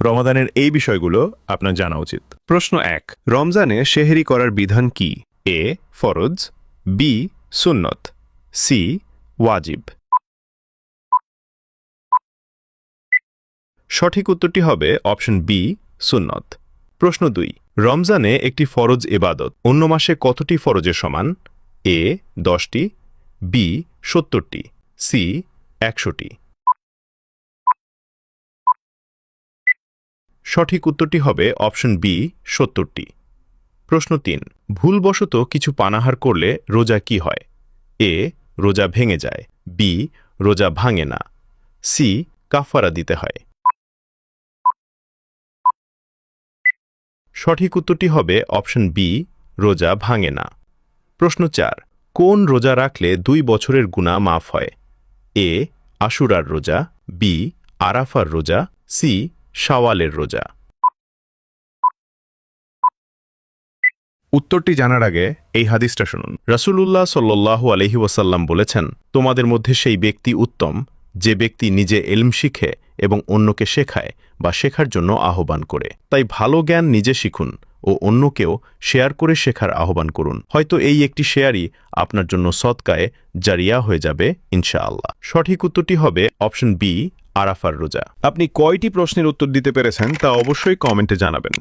রমাদানের এই বিষয়গুলো আপনার জানা উচিত। প্রশ্ন 1, রমজানে সেহরি করার বিধান কি? এ ফরজ, বি সুন্নত, সি ওয়াজিব। সঠিক উত্তরটি হবে অপশন বি সুন্নত। প্রশ্ন 2, রমজানে একটি ফরজ ইবাদত অন্য মাসে কতটি ফরজের সমান? এ 10টি, বি 70টি, সি 100টি। সঠিক উত্তরটি হবে অপশন বি 70টি। প্রশ্ন 3, ভুলবশত কিছু পানাহার করলে রোজা কি হয়? এ রোজা ভেঙে যায়, বি রোজা ভাঙে না, সি কাফারা দিতে হয়। সঠিক উত্তরটি হবে অপশন বি রোজা ভাঙে না। প্রশ্ন 4, কোন রোজা রাখলে 2 বছরের গুনাহ মাফ হয়? এ আশুরার রোজা, বি আরাফার রোজা, সি শাওয়ালের রোজা। উত্তরটি জানার আগে এই হাদিসটা শুনুন। রাসূলুল্লাহ সাল্লাল্লাহু আলাইহি ওয়াসাল্লাম বলেছেন, তোমাদের মধ্যে সেই ব্যক্তি উত্তম যে ব্যক্তি নিজে ইলম শিখে এবং অন্যকে শেখায় বা শেখার জন্য আহ্বান করে। তাই ভালো জ্ঞান নিজে শিখুন ও অন্যকেও শেয়ার করে শেখার আহ্বান করুন। হয়তো এই একটি শেয়ারই আপনার জন্য সদকায়ে জারিয়া হয়ে যাবে ইনশাআল্লাহ। সঠিক উত্তরটি হবে অপশন বি আরাফার রোজা। আপনি কয়টি প্রশ্নের উত্তর দিতে পেরেছেন তা অবশ্যই কমেন্টে জানাবেন।